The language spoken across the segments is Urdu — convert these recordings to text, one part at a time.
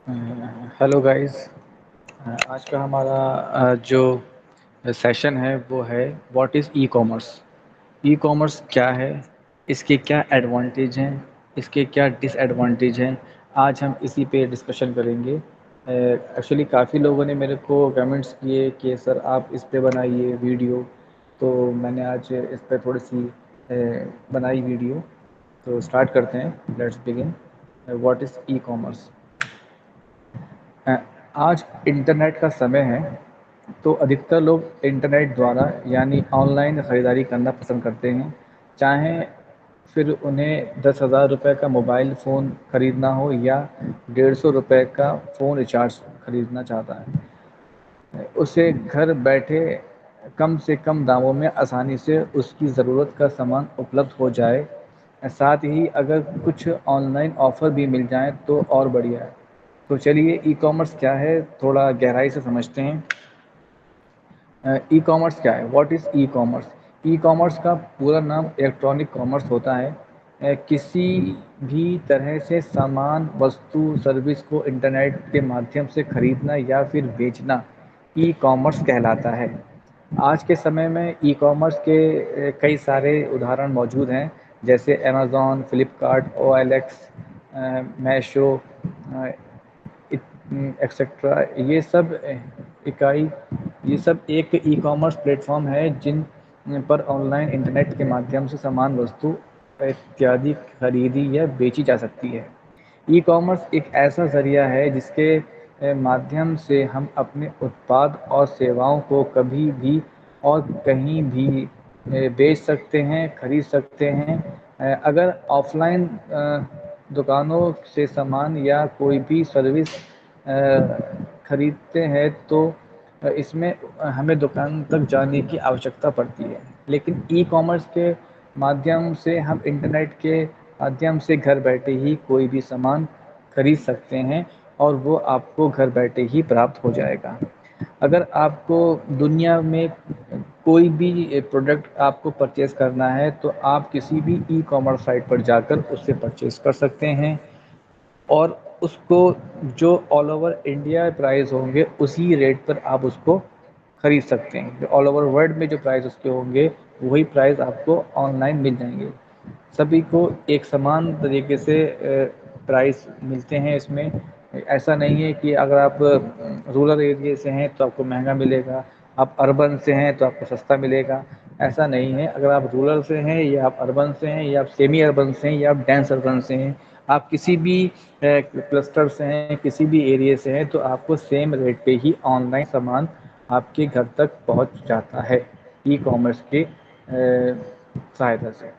ہیلو گائز، آج کا ہمارا جو سیشن ہے وہ ہے what is E commerce. E commerce کیا ہے، اس کے کیا ایڈوانٹیج ہیں، اس کے کیا ڈس ایڈوانٹیج ہیں، آج ہم اسی پہ ڈسکشن کریں گے۔ ایکچولی کافی لوگوں نے میرے کو کمنٹس کیے کہ سر آپ اس پہ بنائیے ویڈیو، تو میں نے آج اس پہ تھوڑی سی بنائی ویڈیو۔ تو اسٹارٹ کرتے ہیں، let's begin. What is e commerce? آج انٹرنیٹ کا سمے ہے، تو ادھکتر لوگ انٹرنیٹ دوارا یعنی آن لائن خریداری کرنا پسند کرتے ہیں، چاہیں پھر انہیں 10,000 روپے کا موبائل فون خریدنا ہو یا 150 روپے کا فون ریچارج خریدنا چاہتا ہے۔ اسے گھر بیٹھے کم سے کم داموں میں آسانی سے اس کی ضرورت کا سامان اپلبدھ ہو جائے، ساتھ ہی اگر کچھ آن لائن آفر بھی مل جائیں تو اور بڑھیا ہے۔ تو چلیے ای کامرس کیا ہے تھوڑا گہرائی سے سمجھتے ہیں۔ ای کامرس کیا ہے؟ What is E commerce? E commerce کا پورا نام الیکٹرانک کامرس ہوتا ہے۔ کسی بھی طرح سے سامان، وستو، سروس کو انٹرنیٹ کے مادھیم سے خریدنا یا پھر بیچنا ای کامرس کہلاتا ہے۔ آج کے سمے میں ای کامرس کے کئی سارے ادہرن موجود ہیں، جیسے Amazon, Flipkart, O L x, Meesho, etcetera. یہ سب ایک ای کامرس پلیٹ فارم ہے جن پر آن لائن انٹرنیٹ کے مادھیم سے سامان، وستو اتیادی خریدی یا بیچی جا سکتی ہے۔ ای کامرس ایک ایسا ذریعہ ہے جس کے مادھیم سے ہم اپنے اتپاد اور سیواؤں کو کبھی بھی اور کہیں بھی بیچ سکتے ہیں، خرید سکتے ہیں۔ اگر آف لائن دکانوں سے سامان یا کوئی بھی سروس خریدتے ہیں تو اس میں ہمیں دکان تک جانے کی آوشکتا پڑتی ہے، لیکن ای کامرس کے مادھیم سے ہم انٹرنیٹ کے مادھیم سے گھر بیٹھے ہی کوئی بھی سامان خرید سکتے ہیں اور وہ آپ کو گھر بیٹھے ہی پراپت ہو جائے گا۔ اگر آپ کو دنیا میں کوئی بھی پروڈکٹ آپ کو پرچیز کرنا ہے تو آپ کسی بھی ای کامرس سائٹ پر جا کر اس سے پرچیز کر سکتے ہیں، اور اس کو جو آل اوور انڈیا پرائز ہوں گے اسی ریٹ پر آپ اس کو خرید سکتے ہیں۔ جو آل اوور ورلڈ میں جو پرائز اس کے ہوں گے وہی پرائز آپ کو آن لائن مل جائیں گے۔ سبھی کو ایک سمان طریقے سے پرائز ملتے ہیں۔ اس میں ایسا نہیں ہے کہ اگر آپ رورل ایریے سے ہیں تو آپ کو مہنگا ملے گا، آپ اربن سے ہیں تو آپ کو سستا ملے گا، ایسا نہیں ہے۔ اگر آپ رورل سے ہیں یا آپ اربن سے ہیں یا آپ سیمی اربن سے ہیں یا آپ ڈینس اربن سے ہیں، آپ کسی بھی کلسٹر سے ہیں، کسی بھی ایریے سے ہیں، تو آپ کو سیم ریٹ پہ ہی آن لائن سامان آپ کے گھر تک پہنچ جاتا ہے ای کامرس کی سہایتا سے۔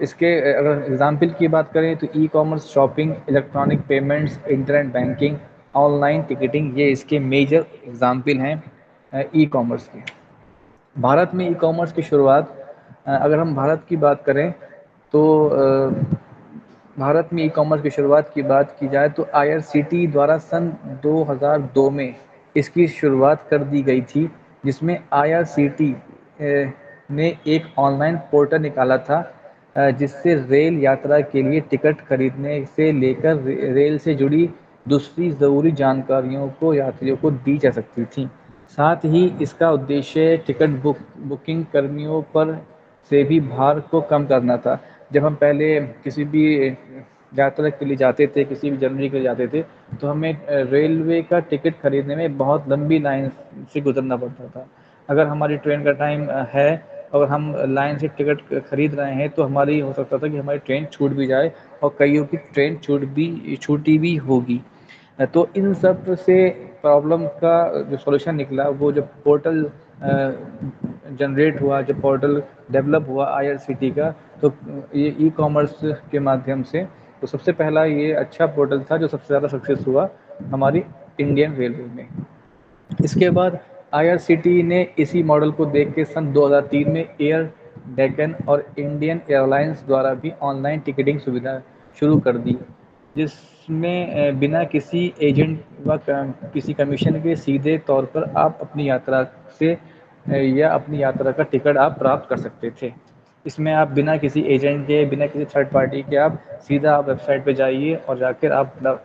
اس کے اگر اگزامپل کی بات کریں تو e commerce shopping, electronic payments, internet banking, on line ticketing, یہ اس کے میجر اگزامپل ہیں ای کامرس کے۔ بھارت میں ای کامرس کی شروعات، اگر ہم بھارت کی بات کریں تو بھارت میں ای کامرس کی شروعات کی بات کی جائے تو آئی آر سی ٹی دوارا سن 2002 میں اس کی شروعات کر دی گئی تھی، جس میں آئی آر سی ٹی نے ایک آن لائن پورٹل نکالا تھا جس سے ریل یاترا کے لیے ٹکٹ خریدنے سے لے کر ریل سے جڑی دوسری ضروری جانکاریوں کو یاتریوں کو دی جا سکتی تھیں۔ ساتھ ہی اس کا ادیشیہ ٹکٹ بکنگ کرمیوں پر سے بھی بھار کو کم کرنا تھا۔ جب ہم پہلے کسی بھی یاترا کے لیے جاتے تھے، کسی بھی جرنی کے لیے جاتے تھے، تو ہمیں ریلوے کا ٹکٹ خریدنے میں بہت لمبی لائن سے گزرنا پڑتا تھا۔ اگر ہماری ٹرین کا ٹائم ہے اور ہم لائن سے ٹکٹ خرید رہے ہیں تو ہماری ہو سکتا تھا کہ ہماری ٹرین چھوٹ بھی جائے، اور کئیوں کی ٹرین چھوٹی بھی ہوگی۔ تو ان سب سے پرابلم کا جو سولوشن نکلا، وہ جب پورٹل جنریٹ ہوا، جب پورٹل ڈیولپ ہوا آئی آر سی ٹی کا، تو یہ ای کامرس کے مادھیم سے تو سب سے پہلا یہ اچھا پورٹل تھا جو سب سے زیادہ سکسیس ہوا ہماری انڈین ریلوے میں۔ اس کے بعد آئی آر سی ٹی نے اسی ماڈل کو دیکھ کے سن 2003 میں ایئر ڈیکن اور انڈین ایئر لائنز دوارا بھی آن لائن ٹکٹنگ سویدھا شروع کر دی، جس میں بنا کسی ایجنٹ و کسی کمیشن کے سیدھے طور پر آپ اپنی یاترا سے یا اپنی یاترا کا ٹکٹ آپ پراپت کر سکتے تھے۔ اس میں آپ بنا کسی ایجنٹ کے، بنا کسی تھرڈ پارٹی کے، آپ سیدھا آپ ویب سائٹ پہ جائیے اور جا کر آپ اپنا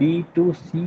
B2C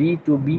B2B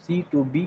C2B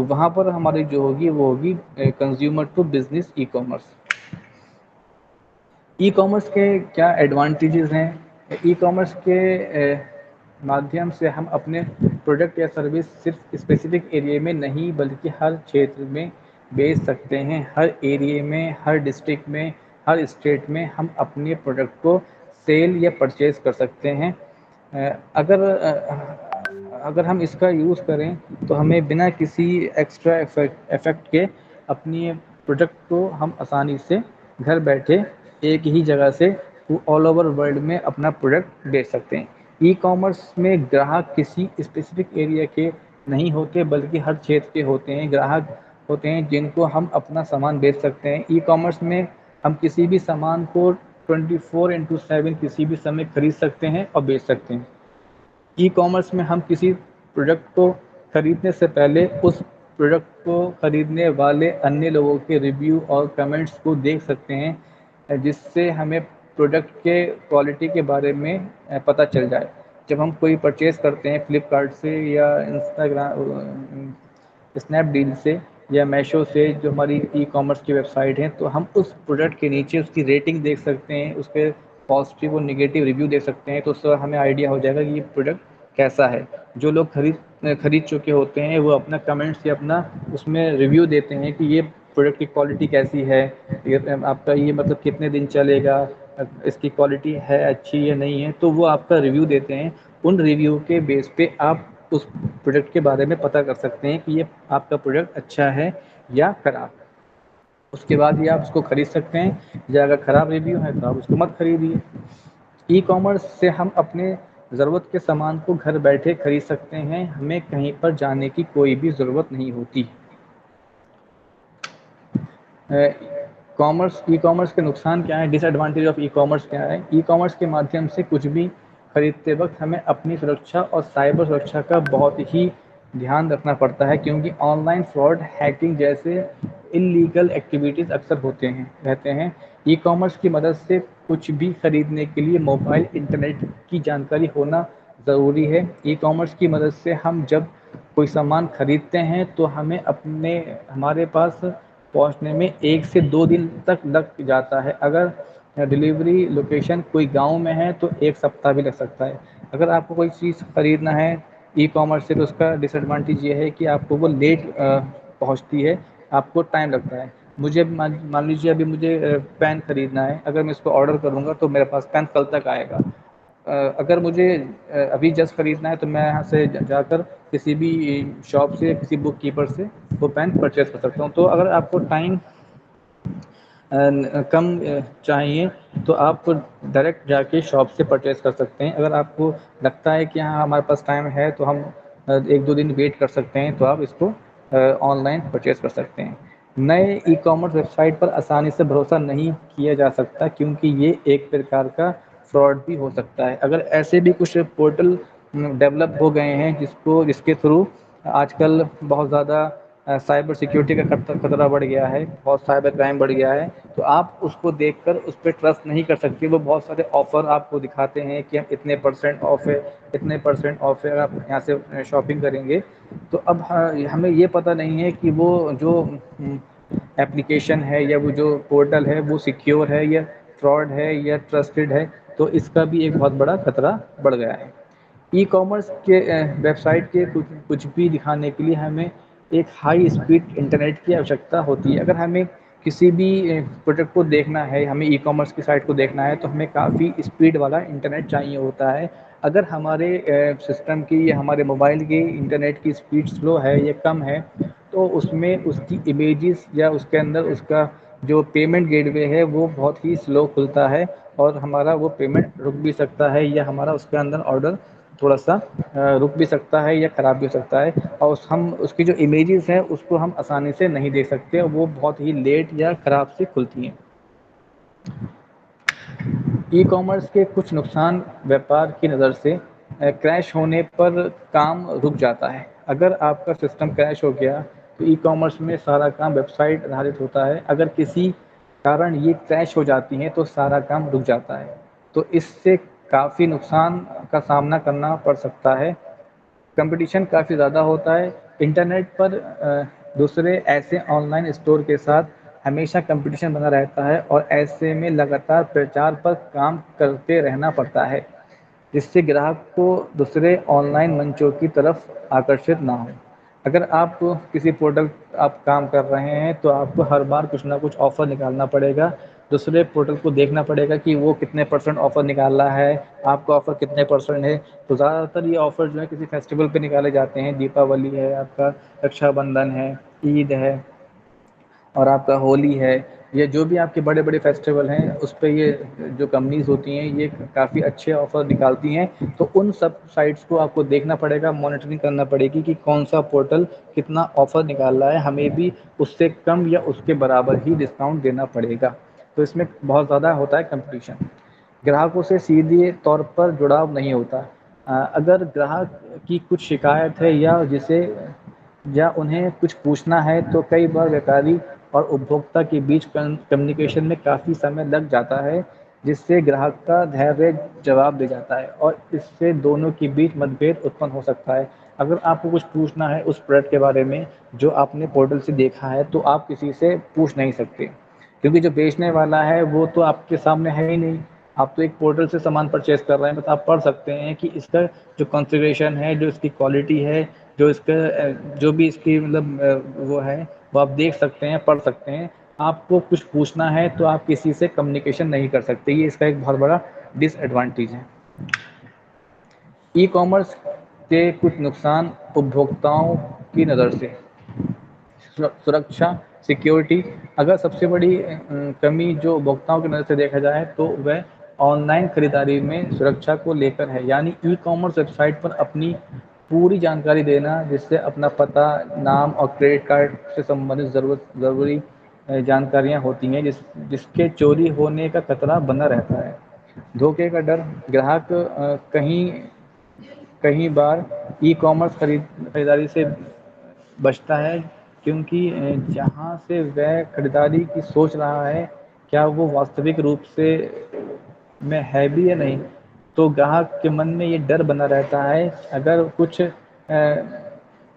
تو وہاں پر ہماری جو ہوگی وہ ہوگی consumer to business e commerce. E commerce کے کیا ایڈوانٹیجز ہیں؟ ای کامرس کے مادھیم سے ہم اپنے پروڈکٹ یا سروس صرف اسپیسیفک ایریے میں نہیں بلکہ ہر چھیتر میں بیچ سکتے ہیں۔ ہر ایریے میں، ہر ڈسٹرکٹ میں، ہر اسٹیٹ میں ہم اپنے پروڈکٹ کو سیل یا پرچیز کر سکتے ہیں۔ اگر اگر ہم اس کا یوز کریں تو ہمیں بنا کسی ایکسٹرا ایفیکٹ کے اپنی پروڈکٹ کو ہم آسانی سے گھر بیٹھے ایک ہی جگہ سے آل اوور ورلڈ میں اپنا پروڈکٹ بیچ سکتے ہیں۔ ای کامرس میں گراہک کسی اسپیسیفک ایریا کے نہیں ہوتے بلکہ ہر چھیتر کے ہوتے ہیں۔ گراہک ہوتے ہیں جن کو ہم اپنا سامان بیچ سکتے ہیں۔ ای کامرس میں ہم کسی بھی سامان کو 24/7 کسی بھی سمے خرید سکتے ہیں اور بیچ سکتے ہیں۔ ای کامرس میں ہم کسی پروڈکٹ کو خریدنے سے پہلے اس پروڈکٹ کو خریدنے والے انیہ لوگوں کے ریویو اور کمنٹس کو دیکھ سکتے ہیں، جس سے ہمیں پروڈکٹ کے کوالٹی کے بارے میں پتہ چل جائے۔ جب ہم کوئی پرچیز کرتے ہیں فلپکارٹ سے یا اسنیپ ڈیل سے یا میشو سے، جو ہماری ای کامرس کی ویب سائٹ ہیں، تو ہم اس پروڈکٹ کے نیچے اس کی ریٹنگ دیکھ سکتے ہیں، اس کے پازیٹیو اور نگیٹیو ریویو دیکھ سکتے ہیں، تو اس سے ہمیں آئیڈیا ہو جائے گا کہ یہ پروڈکٹ کیسا ہے۔ جو لوگ خرید چکے ہوتے ہیں وہ اپنا کمنٹس یا اپنا اس میں ریویو دیتے ہیں کہ یہ پروڈکٹ کی کوالٹی کیسی ہے، آپ کا یہ مطلب کتنے دن چلے گا، اس کی کوالٹی ہے اچھی یا نہیں ہے، تو وہ آپ کا ریویو دیتے ہیں۔ ان ریویو کے بیس پہ آپ اس پروڈکٹ کے بارے میں پتہ کر سکتے ہیں کہ یہ آپ کا پروڈکٹ اچھا ہے یا خراب۔ اس کے بعد یہ آپ اس کو خرید سکتے ہیں، یا اگر خراب ریویو ہے تو آپ اس کو مت خریدیے۔ ای کامرس سے ہم اپنے ضرورت کے سامان کو گھر بیٹھے خرید سکتے ہیں، ہمیں کہیں پر جانے کی کوئی بھی ضرورت نہیں ہوتی۔ ای کامرس کے نقصان کیا ہے؟ ڈس ایڈوانٹیج آف ای کامرس کیا ہے؟ ای کامرس کے مادھیم سے کچھ بھی خریدتے وقت ہمیں اپنی سرکشا اور سائبر سرکشا کا بہت ہی دھیان رکھنا پڑتا ہے، کیونکہ آن لائن فراڈ، ہیکنگ جیسے انلیگل ایکٹیویٹیز اکثر رہتے ہیں۔ ای کامرس کی مدد سے کچھ بھی خریدنے کے لیے موبائل انٹرنیٹ کی جانکاری ہونا ضروری ہے۔ ای کامرس کی مدد سے ہم جب کوئی سامان خریدتے ہیں تو ہمارے پاس پہنچنے میں 1 سے 2 دن تک لگ جاتا ہے۔ اگر ڈیلیوری لوکیشن کوئی گاؤں میں ہے تو 1 ہفتہ بھی لگ سکتا ہے۔ اگر آپ کو کوئی چیز خریدنا ہے ای کامرس سے تو اس کا ڈس ایڈوانٹیج یہ ہے کہ آپ کو وہ لیٹ پہنچتی ہے، آپ کو ٹائم لگتا ہے۔ مجھے مان لیجیے ابھی مجھے پین خریدنا ہے، اگر میں اس کو آرڈر کروں گا تو میرے پاس پین کل تک آئے گا۔ اگر مجھے ابھی جسٹ خریدنا ہے تو میں یہاں سے جا کر کسی بھی شاپ سے، کسی بک کیپر سے وہ پین پرچیز کر سکتا ہوں۔ تو اگر آپ کو ٹائم کم چاہیے تو آپ ڈائریکٹ جا کے شاپ سے پرچیز کر سکتے ہیں۔ اگر آپ کو لگتا ہے کہ ہاں ہمارے پاس ٹائم ہے تو ہم 1-2 دن ویٹ کر سکتے ہیں، تو آپ اس کو آن لائن پرچیز کر سکتے ہیں۔ نئے ای کامرس ویب سائٹ پر آسانی سے بھروسہ نہیں کیا جا سکتا، کیونکہ یہ ایک پرکار کا فراڈ بھی ہو سکتا ہے۔ اگر ایسے بھی کچھ پورٹل ڈیولپ ہو گئے ہیں جس کے تھرو آج کل بہت زیادہ سائبر سیکیورٹی کا خطرہ بڑھ گیا ہے، بہت سائبر کرائم بڑھ گیا ہے، تو آپ اس کو دیکھ کر اس پہ ٹرسٹ نہیں کر سکتے۔ وہ بہت سارے آفر آپ کو دکھاتے ہیں کہ ہم اتنے % آف ہے، اتنے % آف ہے، اگر آپ یہاں سے شاپنگ کریں گے تو اب ہمیں یہ پتہ نہیں ہے کہ وہ جو اپلیکیشن ہے یا وہ جو پورٹل ہے وہ سیکیور ہے یا فراڈ ہے یا ٹرسٹڈ ہے، تو اس کا بھی ایک بہت بڑا خطرہ بڑھ گیا ہے۔ ای کامرس کے ویب سائٹ کے کچھ بھی دکھانے کے لیے ہمیں ایک ہائی اسپیڈ انٹرنیٹ کی آوشکتا ہوتی ہے۔ اگر ہمیں کسی بھی پروڈکٹ کو دیکھنا ہے، ہمیں ای کامرس کی سائٹ کو دیکھنا ہے تو ہمیں کافی اسپیڈ والا انٹرنیٹ چاہیے ہوتا ہے۔ اگر ہمارے سسٹم کی یا ہمارے موبائل کی انٹرنیٹ کی اسپیڈ سلو ہے یا کم ہے تو اس میں اس کی امیجز یا اس کے اندر اس کا جو پیمنٹ گیٹ وے ہے وہ بہت ہی سلو کھلتا ہے، اور ہمارا وہ پیمنٹ رک بھی سکتا ہے، یا ہمارا اس کے اندر آرڈر تھوڑا سا رک بھی سکتا ہے یا خراب بھی ہو سکتا ہے، اور ہم اس کی جو امیجز ہیں اس کو ہم آسانی سے نہیں دیکھ سکتے، وہ بہت ہی لیٹ یا خراب سے کھلتی ہیں۔ ای کامرس کے کچھ نقصان ویاپار کی نظر سے کریش ہونے پر کام رک جاتا ہے۔ اگر آپ کا سسٹم کریش ہو گیا تو ای کامرس میں سارا کام ویب سائٹ آدھارت ہوتا ہے، اگر کسی کارن یہ کریش ہو جاتی ہیں تو سارا کام رک جاتا ہے، تو اس سے کافی نقصان کا سامنا کرنا پڑ سکتا ہے۔ کمپٹیشن کافی زیادہ ہوتا ہے، انٹرنیٹ پر دوسرے ایسے آن لائن اسٹور کے ساتھ ہمیشہ کمپٹیشن بنا رہتا ہے اور ایسے میں لگاتار پرچار پر کام کرتے رہنا پڑتا ہے جس سے گراہک کو دوسرے آن لائن منچوں کی طرف آکرشت نہ ہو۔ اگر آپ کسی پورٹل آپ کام کر رہے ہیں تو آپ کو ہر بار کچھ نہ کچھ آفر نکالنا پڑے گا، دوسرے پورٹل کو دیکھنا پڑے گا کہ وہ کتنے پرسنٹ آفر نکال رہا ہے، آپ کا آفر کتنے پرسنٹ ہے۔ تو زیادہ تر یہ آفر جو ہے کسی فیسٹیول پہ نکالے جاتے ہیں، دیپاولی ہے آپ کا، رکشا بندھن ہے، عید ہے اور آپ کا ہولی ہے، یہ جو بھی آپ کے بڑے بڑے فیسٹیول ہیں اس پہ یہ جو کمپنیز ہوتی ہیں یہ کافی اچھے آفر نکالتی ہیں۔ تو ان سب سائٹس کو آپ کو دیکھنا پڑے گا، مانیٹرنگ کرنا پڑے گی کہ کون سا پورٹل کتنا آفر نکال رہا ہے، ہمیں بھی اس سے کم یا اس کے برابر ہی ڈسکاؤنٹ دینا پڑے گا۔ تو اس میں بہت زیادہ ہوتا ہے کمپٹیشن، گراہکوں سے سیدھے طور پر جڑاؤ نہیں ہوتا۔ اگر گراہک کی کچھ شکایت ہے یا انہیں کچھ پوچھنا ہے تو کئی بار ویپاری اور اپبھوکتا کے بیچ کمیونیکیشن میں کافی سمے لگ جاتا ہے، جس سے گراہک کا دھیریہ جواب دے جاتا ہے اور اس سے دونوں کے بیچ متبھید اتپن ہو سکتا ہے۔ اگر آپ کو کچھ پوچھنا ہے اس پروڈکٹ کے بارے میں جو آپ نے پورٹل سے دیکھا ہے تو آپ کسی سے پوچھ نہیں سکتے، کیونکہ جو بیچنے والا ہے وہ تو آپ کے سامنے ہے ہی نہیں، آپ تو ایک پورٹل سے سامان پرچیز کر رہے ہیں، بس آپ پڑھ سکتے ہیں کہ اس کا جو کنفیگریشن ہے، جو اس کی کوالٹی ہے، جو اس کا جو بھی اس کی مطلب وہ ہے وہ آپ دیکھ سکتے ہیں، پڑھ سکتے ہیں۔ آپ کو کچھ پوچھنا ہے تو آپ کسی سے کمیونیکیشن نہیں کر سکتے، یہ اس کا ایک بہت بڑا ڈس ایڈوانٹیج ہے۔ ای کامرس کے کچھ نقصان اپبھوکتاؤں کی نظر سے، سرکشا، سیکیورٹی۔ اگر سب سے بڑی کمی جو اپبھوکتاؤں کی نظر سے دیکھا جائے تو وہ آن لائن خریداری میں سرکشا کو لے کر ہے، یعنی ای کامرس ویب سائٹ پر اپنی پوری جانکاری دینا، جس سے اپنا پتہ، نام اور کریڈٹ کارڈ سے سبندھت ضروری جانکاریاں ہوتی ہیں، جس کے چوری ہونے کا خطرہ بنا رہتا ہے۔ دھوکے کا ڈر، گراہک کہیں بار ای کامرس خریداری سے بچتا ہے کیونکہ جہاں سے وہ خریداری کی سوچ رہا ہے کیا وہ واستوک روپ سے میں ہے بھی یا نہیں، تو گاہک کے من میں یہ ڈر بنا رہتا ہے۔ اگر کچھ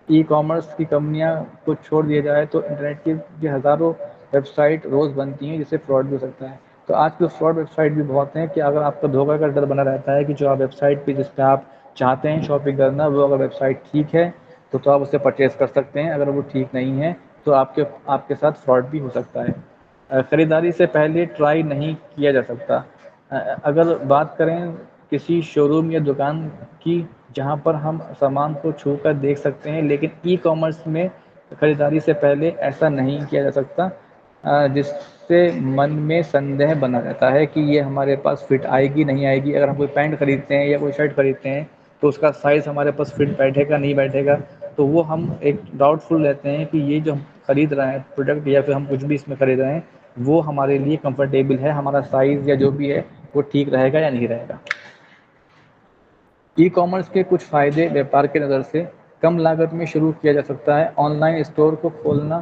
ای کامرس کی کمپنیاں کو چھوڑ دیا جائے تو انٹرنیٹ کی ہزاروں ویب سائٹ روز بنتی ہیں، جس سے فراڈ بھی ہو سکتا ہے۔ تو آج کل فراڈ ویب سائٹ بھی بہت ہیں کہ اگر آپ کا دھوکہ کا ڈر بنا رہتا ہے کہ جو آپ ویب سائٹ پہ جس پہ آپ چاہتے ہیں شاپنگ کرنا وہ اگر ویب سائٹ ٹھیک ہے تو آپ اسے پرچیز کر سکتے ہیں، اگر وہ ٹھیک نہیں ہے تو آپ کے ساتھ فراڈ بھی ہو سکتا ہے۔ خریداری سے پہلے ٹرائی نہیں کیا جا سکتا۔ اگر بات کریں کسی شو روم یا دکان کی جہاں پر ہم سامان کو چھو کر دیکھ سکتے ہیں، لیکن ای کامرس میں خریداری سے پہلے ایسا نہیں کیا جا سکتا، جس سے من میں سندہ بنا رہتا ہے کہ یہ ہمارے پاس فٹ آئے گی نہیں آئے گی۔ اگر ہم کوئی پینٹ خریدتے ہیں یا کوئی شرٹ خریدتے ہیں تو اس کا سائز ہمارے پاس فٹ بیٹھے گا نہیں بیٹھے گا، تو وہ ہم ایک ڈاؤٹ فل رہتے ہیں کہ یہ جو ہم خرید رہے ہیں پروڈکٹ یا پھر ہم کچھ بھی اس میں خرید رہے ہیں وہ ہمارے لیے کمفرٹیبل ہے، ہمارا سائز یا جو بھی ہے وہ ٹھیک رہے گا یا نہیں رہے گا۔ ای کامرس کے کچھ فائدے بیپار کی نظر سے، کم لاگت میں شروع کیا جا سکتا ہے۔ آن لائن اسٹور کو کھولنا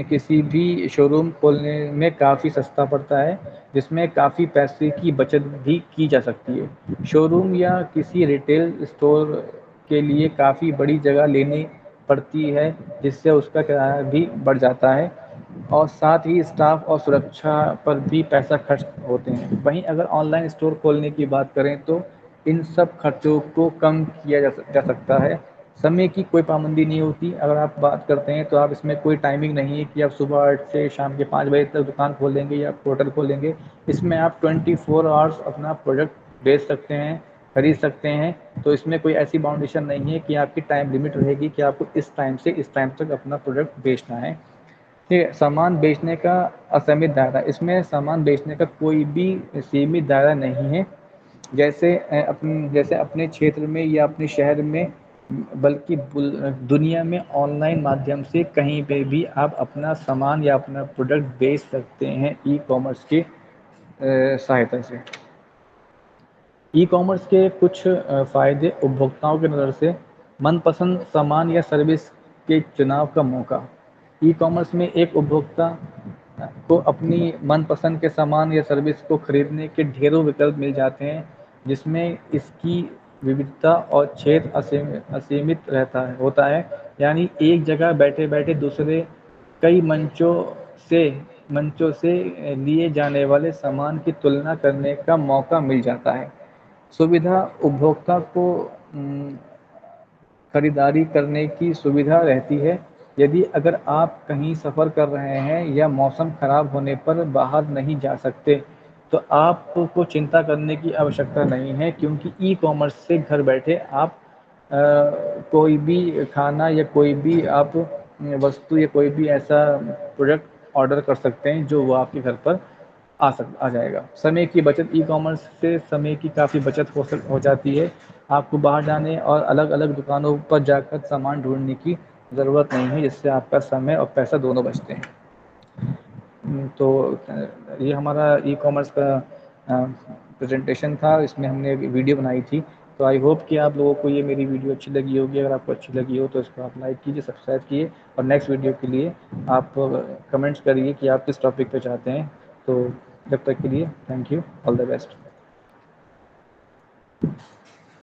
کسی بھی شو روم کھولنے میں کافی سستا پڑتا ہے، جس میں کافی پیسے کی بچت بھی کی جا سکتی ہے۔ شو روم یا کسی ریٹیل اسٹور کے لیے کافی بڑی جگہ لینی پڑتی ہے، جس سے اس کا کرایہ بھی بڑھ جاتا ہے اور ساتھ ہی اسٹاف اور سرکشا پر بھی پیسہ خرچ ہوتے ہیں۔ وہیں اگر آن لائن اسٹور کھولنے کی بات کریں تو ان سب خرچوں کو کم کیا جا سکتا ہے۔ سمے کی کوئی پابندی نہیں ہوتی، اگر آپ بات کرتے ہیں تو آپ اس میں کوئی ٹائمنگ نہیں ہے کہ آپ صبح 8 سے شام کے 5 بجے تک دکان کھولیں گے یا پورٹل کھولیں گے۔ اس میں آپ 24 آورس اپنا پروڈکٹ بیچ سکتے ہیں، خرید سکتے ہیں، تو اس میں کوئی ایسی باؤنڈیشن نہیں ہے کہ آپ کی ٹائم لمٹ رہے گی کہ آپ کو اس ٹائم سے اس ٹائم تک اپنا پروڈکٹ بیچنا ہے۔ ٹھیک ہے، سامان بیچنے کا اسیمت دائرہ، اس میں سامان بیچنے کا کوئی بھی سیمت دائرہ نہیں ہے، جیسے اپنے چھیتر میں یا اپنے شہر میں، بلکہ دنیا میں آن لائن مادھیم سے کہیں پہ بھی آپ اپنا سامان یا اپنا پروڈکٹ بیچ سکتے ہیں ای کامرس کی سہایتا سے۔ ای کامرس کے کچھ فائدے اپبھوکتاؤں کی نظر سے، من پسند سامان یا سروس کے چناؤ کا موقع۔ ای کامرس میں ایک اپبھوکتا کو اپنی من پسند کے سامان یا سروس کو خریدنے کے ڈھیروں وکلپ مل جاتے ہیں، جس میں اس کی وودھتا اور چھیت اسیمت ہوتا ہے۔ یعنی ایک جگہ بیٹھے بیٹھے دوسرے کئی منچوں سے لیے جانے والے سامان کی تلنا کرنے کا موقع مل جاتا ہے۔ سویدھا اپبھوکتا کو خریداری کرنے کی سویدھا رہتی ہے۔ یدی اگر آپ کہیں سفر کر رہے ہیں یا موسم خراب ہونے پر باہر نہیں جا سکتے تو آپ کو چنتا کرنے کی آوشکتا نہیں ہے، کیونکہ ای کامرس سے گھر بیٹھے آپ کوئی بھی کھانا یا کوئی بھی آپ وستو یا کوئی بھی ایسا پروڈکٹ آرڈر کر سکتے ہیں جو وہ آپ کے گھر پر آ جائے گا۔ سمے کی بچت، ای کامرس سے سمے کی کافی بچت ہو جاتی ہے۔ آپ کو باہر جانے اور الگ الگ دکانوں پر جا کر سامان ڈھونڈنے کی ضرورت نہیں ہے، جس سے آپ کا سمے اور پیسہ دونوں بچتے ہیں۔ تو یہ ہمارا ای کامرس کا پریزنٹیشن تھا، اس میں ہم نے ویڈیو بنائی تھی۔ تو آئی ہوپ کہ آپ لوگوں کو یہ میری ویڈیو اچھی لگی ہوگی۔ اگر آپ کو اچھی لگی ہو تو اس کو آپ لائک کیجیے، سبسکرائب کیجیے، اور نیکسٹ ویڈیو کے لیے آپ کمنٹس کریے کہ آپ کس ٹاپک پہ چاہتے ہیں۔ تو جب تک کے لیے thank you, all the best.